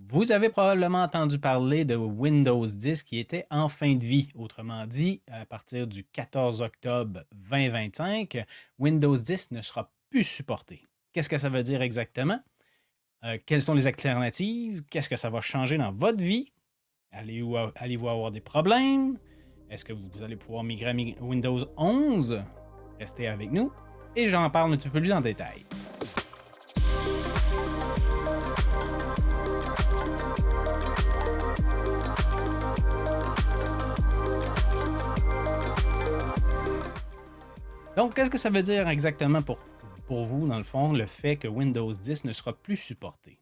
Vous avez probablement entendu parler de Windows 10 qui était en fin de vie. Autrement dit, à partir du 14 octobre 2025, Windows 10 ne sera plus supporté. Qu'est-ce que ça veut dire exactement? Quelles sont les alternatives? Qu'est-ce que ça va changer dans votre vie? Allez-vous avoir des problèmes? Est-ce que vous allez pouvoir migrer à Windows 11? Restez avec nous et j'en parle un petit peu plus en détail. Donc, qu'est-ce que ça veut dire exactement pour vous, dans le fond, le fait que Windows 10 ne sera plus supporté?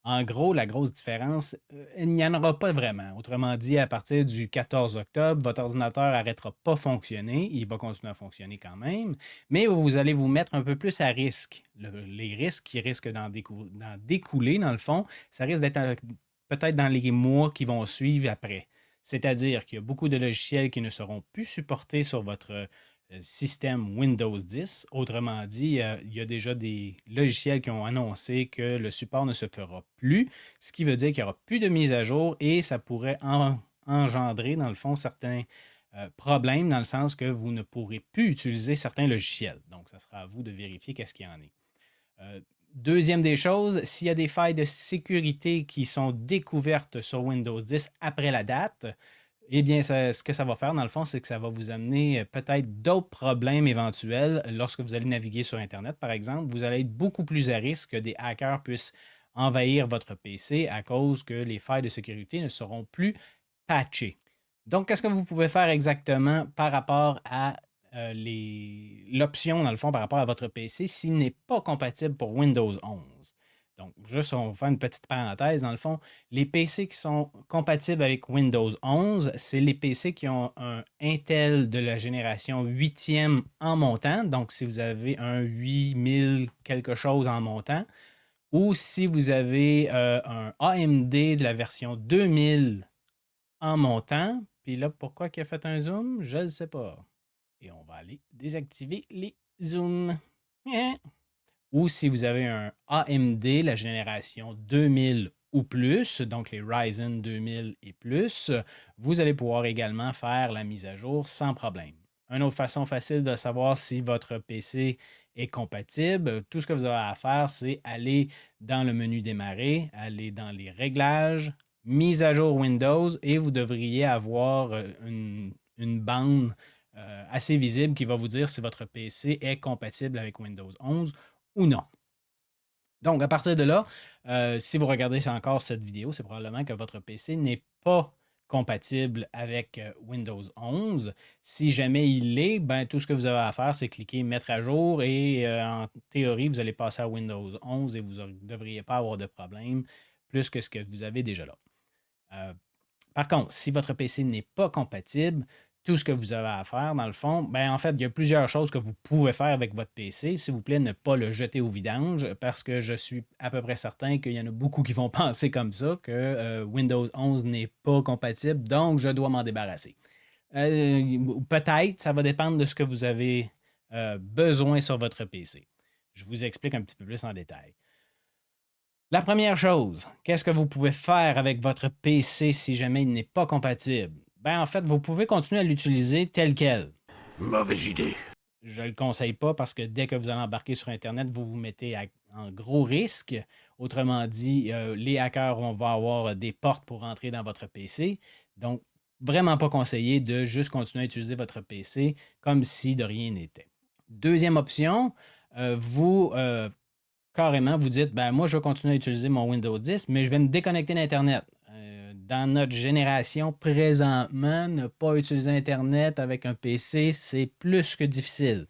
En gros, la grosse différence, il n'y en aura pas vraiment. Autrement dit, à partir du 14 octobre, votre ordinateur n'arrêtera pas de fonctionner. Il va continuer à fonctionner quand même, mais vous allez vous mettre un peu plus à risque. Les risques qui risquent d'en découler, dans le fond, ça risque d'être peut-être dans les mois qui vont suivre après. C'est-à-dire qu'il y a beaucoup de logiciels qui ne seront plus supportés sur votre système Windows 10. Autrement dit, il y a déjà des logiciels qui ont annoncé que le support ne se fera plus, ce qui veut dire qu'il n'y aura plus de mise à jour et ça pourrait engendrer, dans le fond, certains problèmes dans le sens que vous ne pourrez plus utiliser certains logiciels. Donc, ça sera à vous de vérifier qu'est-ce qu'il y en est. Euh, Deuxième des choses, s'il y a des failles de sécurité qui sont découvertes sur Windows 10 après la date, eh bien, ce que ça va faire, dans le fond, c'est que ça va vous amener peut-être d'autres problèmes éventuels lorsque vous allez naviguer sur Internet, par exemple. Vous allez être beaucoup plus à risque que des hackers puissent envahir votre PC à cause que les failles de sécurité ne seront plus patchées. Donc, qu'est-ce que vous pouvez faire exactement par rapport à l'option, dans le fond, par rapport à votre PC s'il n'est pas compatible pour Windows 11? Donc, juste, on va faire une petite parenthèse. Dans le fond, les PC qui sont compatibles avec Windows 11, c'est les PC qui ont un Intel de la génération 8e en montant. Donc, si vous avez un 8000 quelque chose en montant, ou si vous avez un AMD de la version 2000 en montant. Puis là, pourquoi il a fait un zoom? Je ne sais pas. Et on va aller désactiver les zooms. Ou si vous avez un AMD, la génération 2000 ou plus, donc les Ryzen 2000 et plus, vous allez pouvoir également faire la mise à jour sans problème. Une autre façon facile de savoir si votre PC est compatible, tout ce que vous avez à faire, c'est aller dans le menu démarrer, aller dans les réglages, mise à jour Windows et vous devriez avoir une bande assez visible qui va vous dire si votre PC est compatible avec Windows 11 ou non. Donc, à partir de là, si vous regardez encore cette vidéo, c'est probablement que votre PC n'est pas compatible avec Windows 11. Si jamais il l'est, ben, tout ce que vous avez à faire, c'est cliquer Mettre à jour et en théorie, vous allez passer à Windows 11 et vous ne devriez pas avoir de problème plus que ce que vous avez déjà là. Par contre, si votre PC n'est pas compatible, tout ce que vous avez à faire, dans le fond, ben, en fait, il y a plusieurs choses que vous pouvez faire avec votre PC. S'il vous plaît, ne pas le jeter au vidange parce que je suis à peu près certain qu'il y en a beaucoup qui vont penser comme ça, que Windows 11 n'est pas compatible, donc je dois m'en débarrasser. Peut-être, ça va dépendre de ce que vous avez besoin sur votre PC. Je vous explique un petit peu plus en détail. La première chose, qu'est-ce que vous pouvez faire avec votre PC si jamais il n'est pas compatible? Ben, en fait, vous pouvez continuer à l'utiliser tel quel. Mauvaise idée. Je ne le conseille pas parce que dès que vous allez embarquer sur Internet, vous vous mettez en gros risque. Autrement dit, les hackers vont avoir des portes pour entrer dans votre PC. Donc, vraiment pas conseillé de juste continuer à utiliser votre PC comme si de rien n'était. Deuxième option, vous carrément, vous dites, ben moi, je vais continuer à utiliser mon Windows 10, mais je vais me déconnecter d'Internet. Dans notre génération, présentement, ne pas utiliser Internet avec un PC, c'est plus que difficile.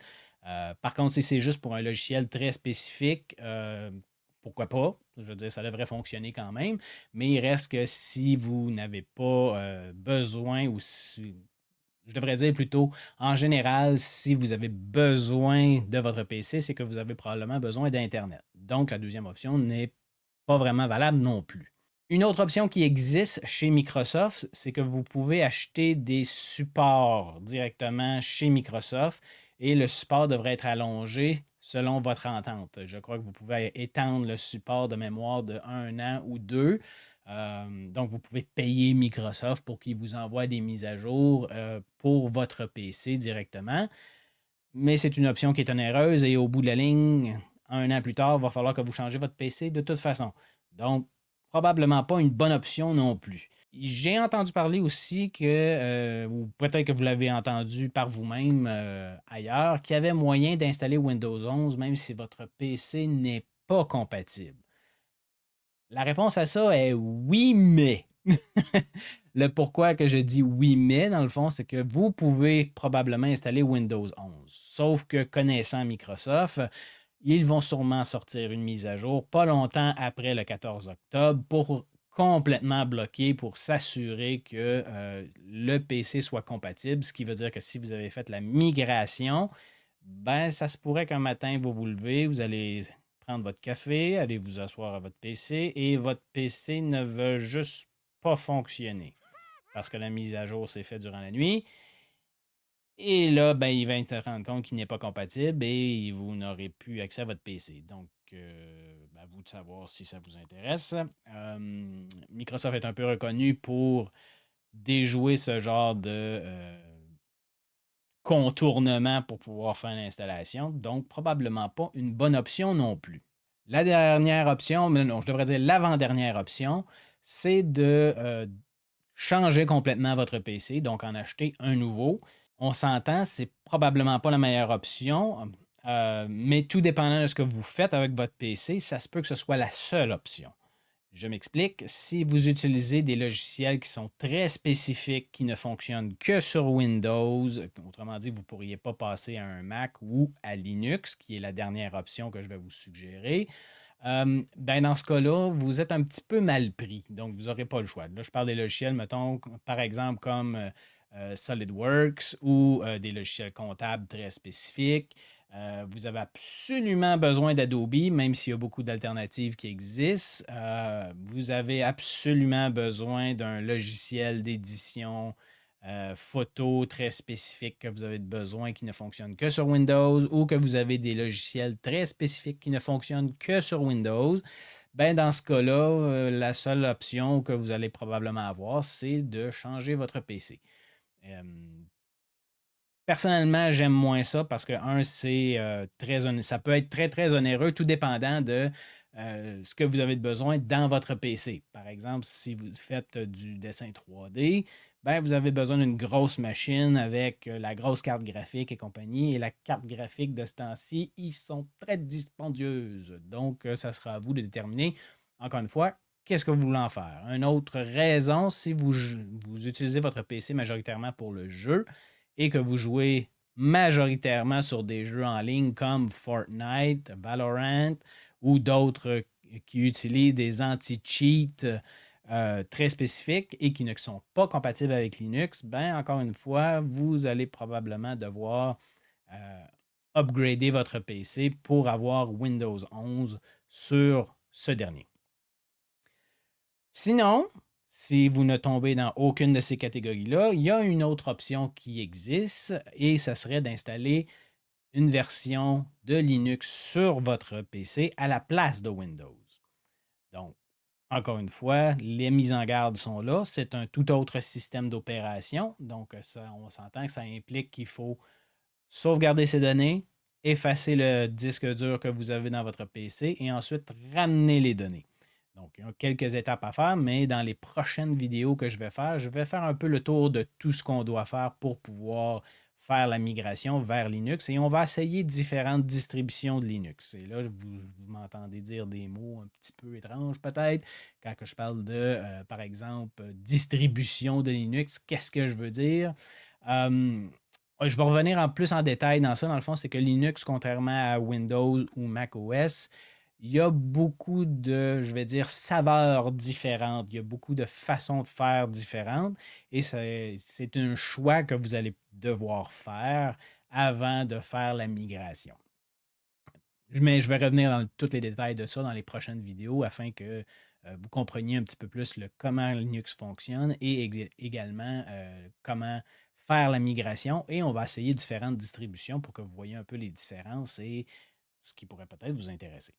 Par contre, si c'est juste pour un logiciel très spécifique, pourquoi pas? Je veux dire, ça devrait fonctionner quand même, mais il reste que si vous n'avez pas besoin ou si, je devrais dire plutôt, en général, si vous avez besoin de votre PC, c'est que vous avez probablement besoin d'Internet. Donc, la deuxième option n'est pas vraiment valable non plus. Une autre option qui existe chez Microsoft, c'est que vous pouvez acheter des supports directement chez Microsoft et le support devrait être allongé selon votre entente. Je crois que vous pouvez étendre le support de mémoire de 1 an ou 2. Donc, vous pouvez payer Microsoft pour qu'il vous envoie des mises à jour pour votre PC directement. Mais c'est une option qui est onéreuse et au bout de la ligne, un an plus tard, il va falloir que vous changez votre PC de toute façon. Donc, probablement pas une bonne option non plus. J'ai entendu parler aussi que, ou peut-être que vous l'avez entendu par vous-même ailleurs, qu'il y avait moyen d'installer Windows 11 même si votre PC n'est pas compatible. La réponse à ça est oui, mais. Le pourquoi que je dis oui, mais, dans le fond, c'est que vous pouvez probablement installer Windows 11. Sauf que connaissant Microsoft, ils vont sûrement sortir une mise à jour pas longtemps après le 14 octobre pour complètement bloquer, pour s'assurer que le PC soit compatible, ce qui veut dire que si vous avez fait la migration, ben ça se pourrait qu'un matin, vous vous levez, vous allez prendre votre café, aller vous asseoir à votre PC et votre PC ne veut juste pas fonctionner parce que la mise à jour s'est faite durant la nuit. Et là, ben, il va se rendre compte qu'il n'est pas compatible et vous n'aurez plus accès à votre PC. Donc, ben, à vous de savoir si ça vous intéresse. Microsoft est un peu reconnu pour déjouer ce genre de contournement pour pouvoir faire l'installation. Donc, probablement pas une bonne option non plus. La dernière option, mais non, je devrais dire l'avant-dernière option, c'est de changer complètement votre PC, donc en acheter un nouveau. On s'entend, c'est probablement pas la meilleure option, mais tout dépendant de ce que vous faites avec votre PC, ça se peut que ce soit la seule option. Je m'explique. Si vous utilisez des logiciels qui sont très spécifiques, qui ne fonctionnent que sur Windows, autrement dit, vous ne pourriez pas passer à un Mac ou à Linux, qui est la dernière option que je vais vous suggérer, ben dans ce cas-là, vous êtes un petit peu mal pris. Donc, vous n'aurez pas le choix. Là, je parle des logiciels, mettons, par exemple, comme SolidWorks ou des logiciels comptables très spécifiques. Vous avez absolument besoin d'Adobe, même s'il y a beaucoup d'alternatives qui existent. Vous avez absolument besoin d'un logiciel d'édition photo très spécifique que vous avez besoin qui ne fonctionne que sur Windows ou que vous avez des logiciels très spécifiques qui ne fonctionnent que sur Windows. Ben, dans ce cas-là, la seule option que vous allez probablement avoir, c'est de changer votre PC. Euh, Personnellement, j'aime moins ça parce que, un, ça peut être très, très onéreux, tout dépendant de ce que vous avez de besoin dans votre PC. Par exemple, si vous faites du dessin 3D, ben, vous avez besoin d'une grosse machine avec la grosse carte graphique et compagnie. Et la carte graphique de ce temps-ci, ils sont très dispendieuses. Donc, ça sera à vous de déterminer, encore une fois, qu'est-ce que vous voulez en faire. Une autre raison, si vous utilisez votre PC majoritairement pour le jeu, et que vous jouez majoritairement sur des jeux en ligne comme Fortnite, Valorant ou d'autres qui utilisent des anti-cheats très spécifiques et qui ne sont pas compatibles avec Linux, ben encore une fois, vous allez probablement devoir upgrader votre PC pour avoir Windows 11 sur ce dernier. Sinon, si vous ne tombez dans aucune de ces catégories-là, il y a une autre option qui existe et ça serait d'installer une version de Linux sur votre PC à la place de Windows. Donc, encore une fois, les mises en garde sont là. C'est un tout autre système d'opération. Donc, ça, on s'entend que ça implique qu'il faut sauvegarder ces données, effacer le disque dur que vous avez dans votre PC et ensuite ramener les données. Donc, il y a quelques étapes à faire, mais dans les prochaines vidéos que je vais faire un peu le tour de tout ce qu'on doit faire pour pouvoir faire la migration vers Linux et on va essayer différentes distributions de Linux. Et là, vous m'entendez dire des mots un petit peu étranges peut-être quand que je parle de, par exemple, distribution de Linux. Qu'est-ce que je veux dire? Ouais, je vais revenir en plus en détail dans ça. Dans le fond, c'est que Linux, contrairement à Windows ou macOS, il y a beaucoup de, je vais dire, saveurs différentes. Il y a beaucoup de façons de faire différentes. Et c'est un choix que vous allez devoir faire avant de faire la migration. Mais je vais revenir dans tous les détails de ça dans les prochaines vidéos afin que vous compreniez un petit peu plus le comment Linux fonctionne et également comment faire la migration. Et on va essayer différentes distributions pour que vous voyez un peu les différences et ce qui pourrait peut-être vous intéresser.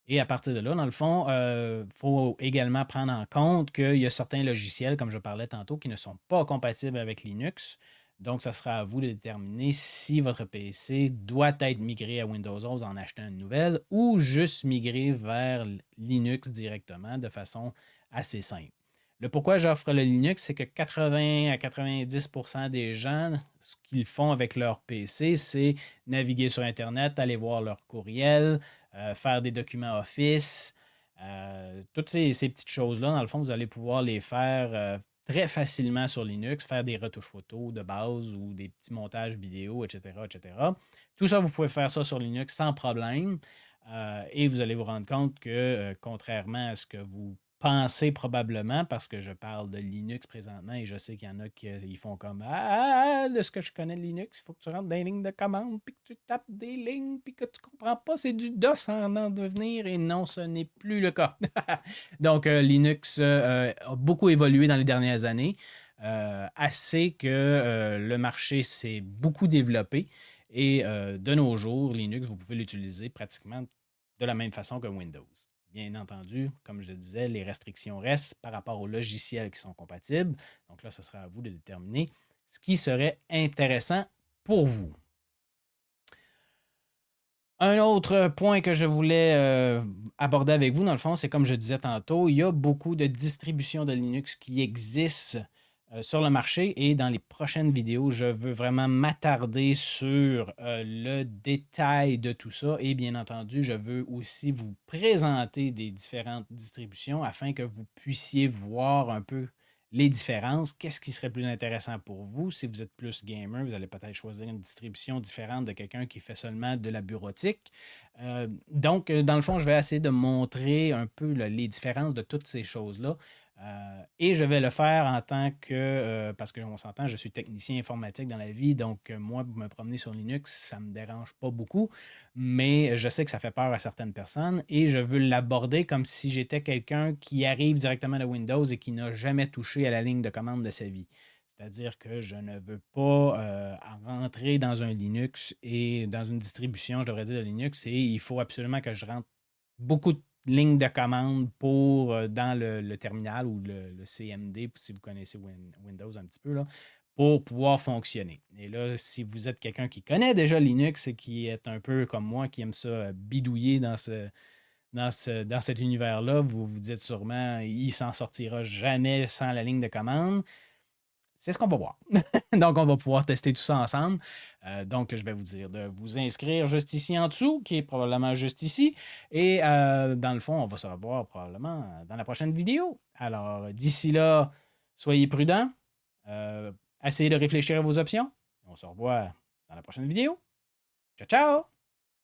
Et à partir de là, dans le fond, il faut également prendre en compte qu'il y a certains logiciels, comme je parlais tantôt, qui ne sont pas compatibles avec Linux. Donc, ça sera à vous de déterminer si votre PC doit être migré à Windows 11 en achetant une nouvelle ou juste migrer vers Linux directement de façon assez simple. Le pourquoi j'offre le Linux, c'est que 80 à 90% des gens, ce qu'ils font avec leur PC, c'est naviguer sur Internet, aller voir leur courriel, faire des documents Office. Toutes ces petites choses-là, dans le fond, vous allez pouvoir les faire très facilement sur Linux, faire des retouches photos de base ou des petits montages vidéo, etc., etc. Tout ça, vous pouvez faire ça sur Linux sans problème. Et vous allez vous rendre compte que, contrairement à ce que vous pensez probablement, parce que je parle de Linux présentement et je sais qu'il y en a qui ils font comme de ce que je connais de Linux, il faut que tu rentres dans les lignes de commande, puis que tu tapes des lignes, puis que tu comprends pas, c'est du DOS en devenir, et non, ce n'est plus le cas. Donc, Linux a beaucoup évolué dans les dernières années, assez que le marché s'est beaucoup développé. Et de nos jours, Linux, vous pouvez l'utiliser pratiquement de la même façon que Windows. Bien entendu, comme je le disais, les restrictions restent par rapport aux logiciels qui sont compatibles. Donc là, ce sera à vous de déterminer ce qui serait intéressant pour vous. Un autre point que je voulais aborder avec vous, dans le fond, c'est comme je disais tantôt, il y a beaucoup de distributions de Linux qui existent sur le marché et dans les prochaines vidéos, je veux vraiment m'attarder sur le détail de tout ça et bien entendu, je veux aussi vous présenter des différentes distributions afin que vous puissiez voir un peu les différences. Qu'est-ce qui serait plus intéressant pour vous? Si vous êtes plus gamer, vous allez peut-être choisir une distribution différente de quelqu'un qui fait seulement de la bureautique. Donc, dans le fond, je vais essayer de montrer un peu les différences de toutes ces choses-là. Et je vais le faire en tant que, parce qu'on s'entend, je suis technicien informatique dans la vie, donc moi, me promener sur Linux, ça ne me dérange pas beaucoup, mais je sais que ça fait peur à certaines personnes et je veux l'aborder comme si j'étais quelqu'un qui arrive directement de Windows et qui n'a jamais touché à la ligne de commande de sa vie. C'est-à-dire que je ne veux pas rentrer dans un Linux et dans une distribution, je devrais dire, de Linux, et il faut absolument que je rentre beaucoup de lignes de commande pour dans le terminal ou le CMD, si vous connaissez Windows un petit peu, là, pour pouvoir fonctionner. Et là, si vous êtes quelqu'un qui connaît déjà Linux et qui est un peu comme moi, qui aime ça bidouiller dans cet univers-là, vous vous dites sûrement, il s'en sortira jamais sans la ligne de commande. C'est ce qu'on va voir. Donc, on va pouvoir tester tout ça ensemble. Donc, je vais vous dire de vous inscrire juste ici en dessous, qui est probablement juste ici. Et dans le fond, on va se revoir probablement dans la prochaine vidéo. Alors, d'ici là, soyez prudents. euh, Essayez de réfléchir à vos options. On se revoit dans la prochaine vidéo. Ciao, ciao!